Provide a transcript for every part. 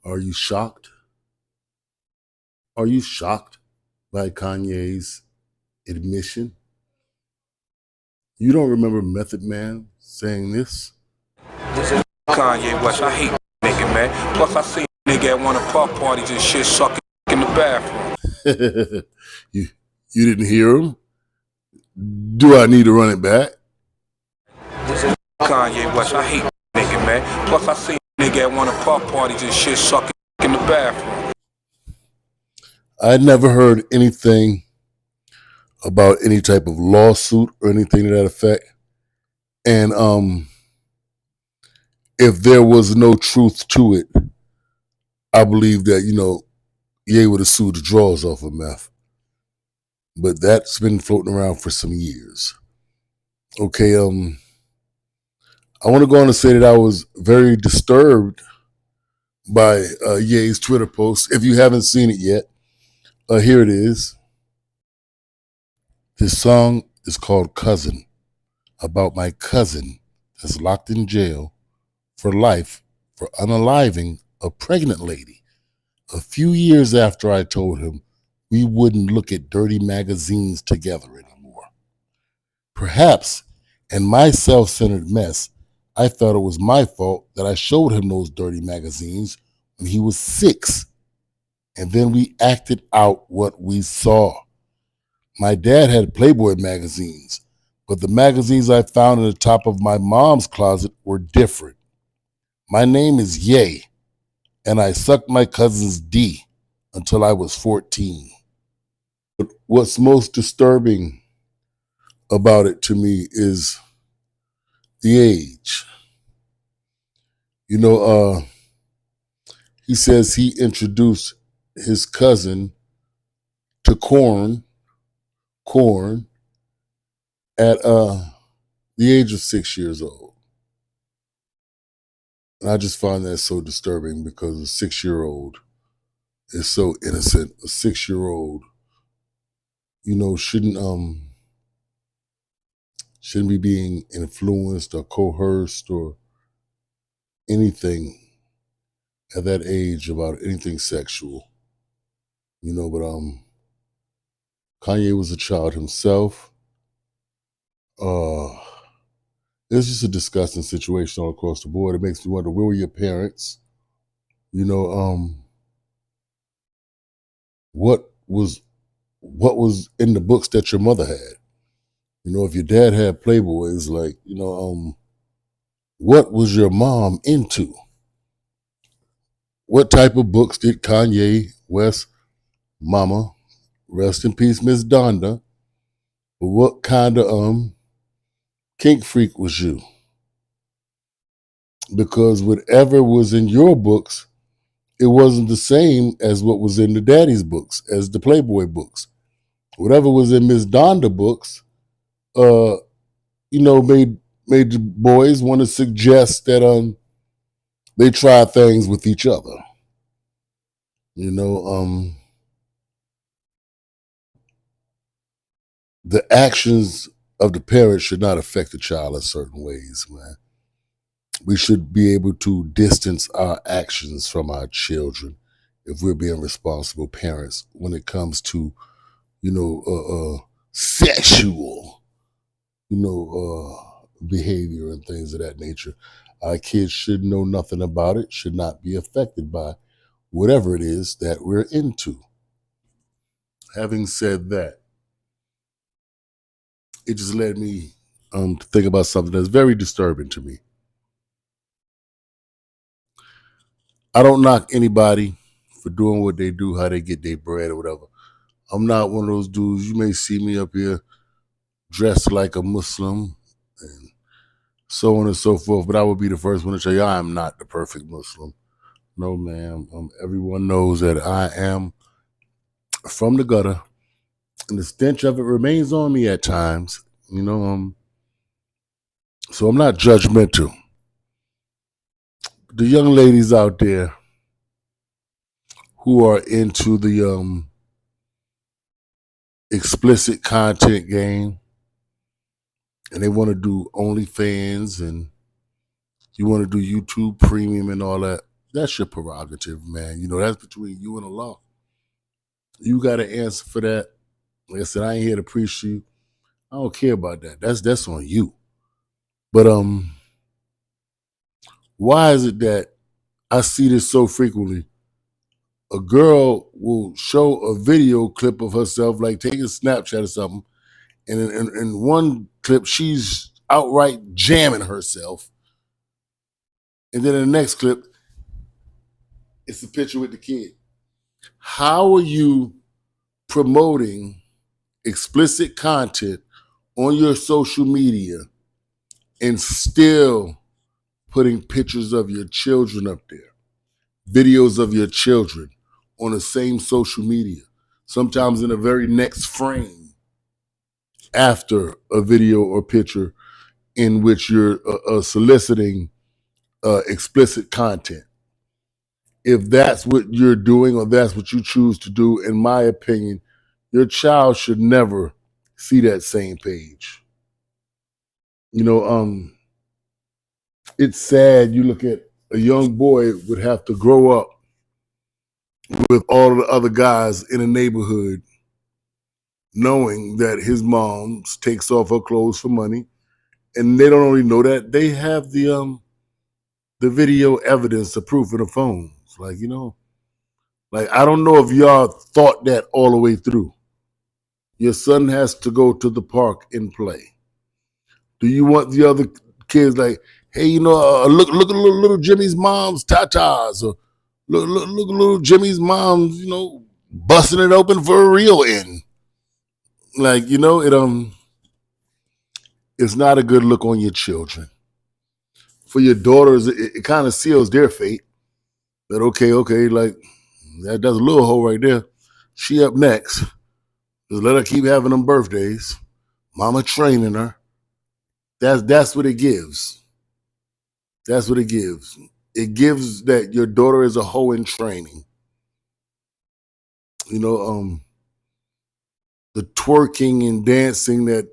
Are you shocked? Are you shocked by Kanye's admission? You don't remember Method Man saying this? This is Kanye West. I hate nigga, man. Plus, I seen nigga at one of pop parties and shit sucking in the bathroom. you you didn't hear him? Do I need to run it back? This is Kanye West. I hate nigga, man. Plus, I seen nigga at one of pop parties and shit sucking in the bathroom. I never heard anything about any type of lawsuit or anything to that effect. And if there was no truth to it, I believe that, Ye would have sued the drawers off of meth. But that's been floating around for some years. Okay, I want to go on and say that I was very disturbed by Ye's Twitter post. If you haven't seen it yet, here it is. This song is called Cousin, about my cousin that's locked in jail for life for unaliving a pregnant lady a few years after I told him we wouldn't look at dirty magazines together anymore. Perhaps in my self-centered mess, I thought it was my fault that I showed him those dirty magazines when he was 6, and then we acted out what we saw. My dad had Playboy magazines, but the magazines I found in the top of my mom's closet were different. My name is Ye, and I sucked my cousin's D until I was 14. But what's most disturbing about it to me is the age. He says he introduced his cousin to corn at the age of 6 years old. And I just find that so disturbing because a 6-year-old is so innocent. A 6-year-old, shouldn't be being influenced or coerced or anything at that age about anything sexual. But Kanye was a child himself. It's just a disgusting situation all across the board. It makes me wonder, where were your parents? What was in the books that your mother had? If your dad had Playboys, what was your mom into? What type of books did Kanye West, mama, rest in peace, Miss Donda, what kind of kink freak was you? Because whatever was in your books, it wasn't the same as what was in the daddy's books, as the Playboy books. Whatever was in Miss Donda books, made the boys want to suggest that they try things with each other. The actions of the parents should not affect the child in certain ways, man. We should be able to distance our actions from our children if we're being responsible parents when it comes to, sexual, behavior and things of that nature. Our kids should know nothing about it, should not be affected by whatever it is that we're into. Having said that, it just led me to think about something that's very disturbing to me. I don't knock anybody for doing what they do, how they get their bread or whatever. I'm not one of those dudes. You may see me up here dressed like a Muslim and so on and so forth, but I would be the first one to tell you I am not the perfect Muslim. No, ma'am. Everyone knows that I am from the gutter, and the stench of it remains on me at times. So I'm not judgmental. The young ladies out there who are into the explicit content game, and they want to do OnlyFans and you want to do YouTube Premium and all that, That's your prerogative, man. You know, that's between you and the law. You got to answer for that. Like I said, I ain't here to preach to you. I don't care about that. That's on you. But why is it that I see this so frequently? A girl will show a video clip of herself, like taking a Snapchat or something, and in one clip she's outright jamming herself, and then in the next clip it's a picture with the kid. How are you promoting explicit content on your social media and still putting pictures of your children up there, videos of your children on the same social media, sometimes in the very next frame after a video or picture in which you're soliciting explicit content? If that's what you're doing or that's what you choose to do, in my opinion, your child should never see that same page. You know, it's sad. You look at a young boy would have to grow up with all of the other guys in the neighborhood, knowing that his mom takes off her clothes for money, and they don't only know that, they have the video evidence, the proof in the phones. Like, you know, like I don't know if y'all thought that all the way through. Your son has to go to the park and play. Do you want the other kids like, hey, you know, look at little Jimmy's mom's tatas, or look at little Jimmy's mom's, you know, busting it open for a real end. Like, you know, it's not a good look on your children. For your daughters, it kind of seals their fate. That okay, like that's a little hoe right there. She up next. Just let her keep having them birthdays. Mama training her. That's what it gives. That's what it gives. It gives that your daughter is a hoe in training. You know, the twerking and dancing that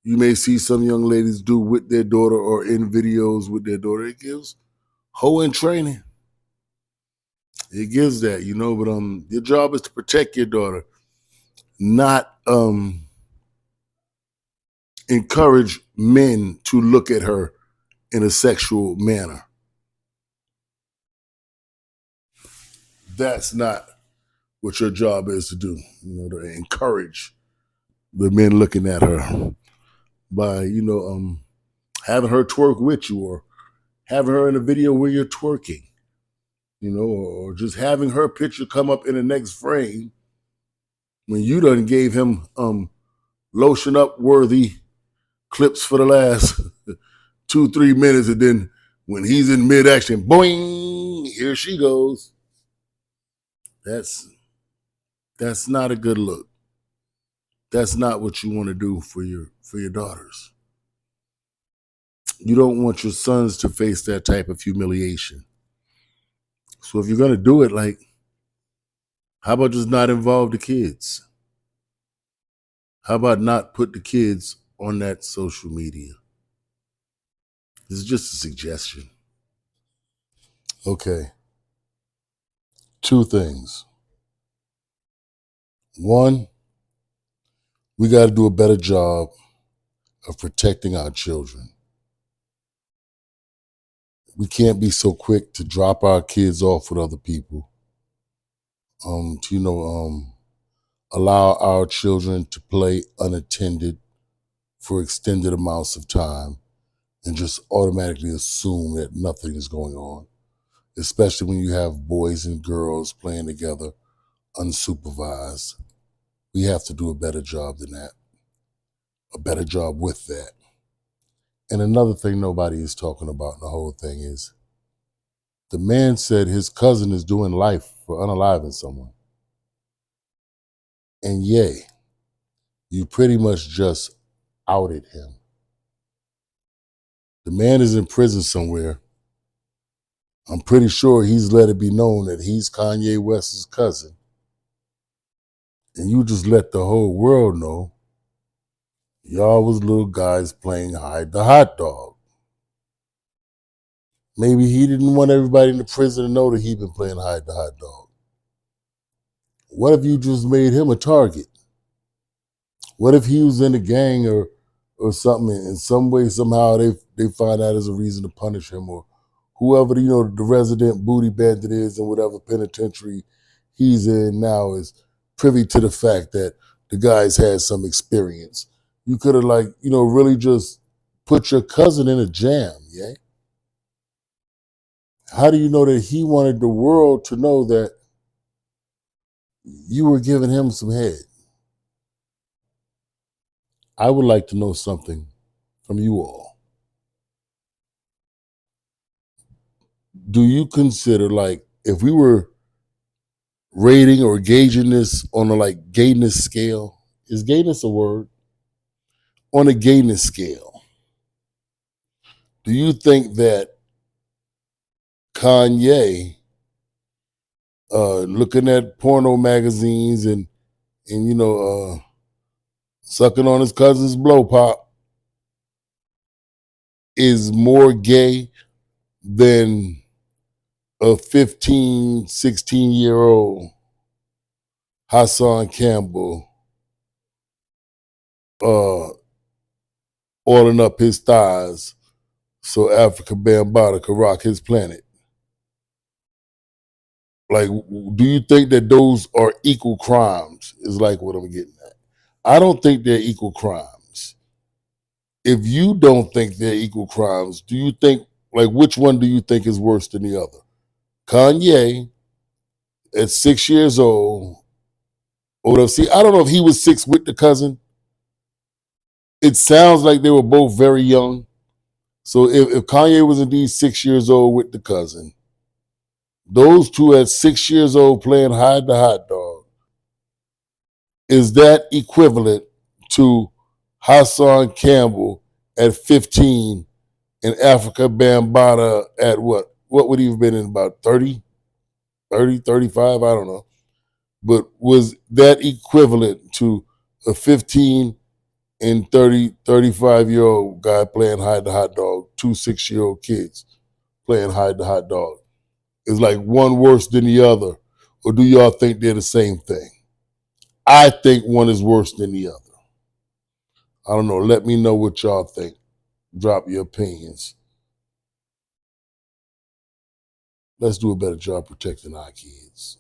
you may see some young ladies do with their daughter or in videos with their daughter, it gives hoe in training. It gives that, you know, but your job is to protect your daughter, not encourage men to look at her in a sexual manner. That's not what your job is to do, you know, to encourage the men looking at her by, you know, having her twerk with you, or having her in a video where you're twerking, you know, or just having her picture come up in the next frame when you done gave him lotion up worthy clips for the last 2-3 minutes, and then when he's in mid action, boing, here she goes. That's not a good look. That's not what you want to do for your daughters. You don't want your sons to face that type of humiliation. So if you're gonna do it, like, how about just not involve the kids? How about not put the kids on that social media? This is just a suggestion. Okay. 2 things. One, we got to do a better job of protecting our children. We can't be so quick to drop our kids off with other people. To, you know, allow our children to play unattended for extended amounts of time and just automatically assume that nothing is going on, especially when you have boys and girls playing together unsupervised. We have to do a better job than that, a better job with that. And another thing nobody is talking about in the whole thing is the man said his cousin is doing life for unaliving someone. And yay, you pretty much just outed him. The man is in prison somewhere. I'm pretty sure he's let it be known that he's Kanye West's cousin. And you just let the whole world know y'all was little guys playing hide the hot dog. Maybe he didn't want everybody in the prison to know that he'd been playing hide the hot dog. What if you just made him a target? What if he was in a gang or something, in some way, somehow they find out as a reason to punish him, or whoever the resident booty bandit is in whatever penitentiary he's in now is privy to the fact that the guy's had some experience. You could have really just put your cousin in a jam, yeah? How do you know that he wanted the world to know that you were giving him some head? I would like to know something from you all. Do you consider, like, if we were rating or gauging this on a gayness scale, is gayness a word? On a gayness scale, do you think that Kanye looking at porno magazines and sucking on his cousin's blow pop is more gay than a 15, 16-year-old Hassan Campbell oiling up his thighs so Africa Bambaataa could rock his planet? Like, do you think that those are equal crimes? Is like what I'm getting at. I don't think they're equal crimes. If you don't think they're equal crimes, do you think, which one do you think is worse than the other? Kanye at 6 years old. See, I don't know if he was 6 with the cousin. It sounds like they were both very young. So if Kanye was indeed 6 years old with the cousin, those two at 6 years old playing hide the hot dog, is that equivalent to Hassan Campbell at 15 and Africa Bambaataa at what? What would he have been in, about 30, 35? I don't know. But was that equivalent to a 15 and 30, 35-year-old guy playing hide the hot dog, 2 6-year-old kids playing hide the hot dog? Is like one worse than the other? Or do y'all think they're the same thing? I think one is worse than the other. I don't know. Let me know what y'all think. Drop your opinions. Let's do a better job protecting our kids.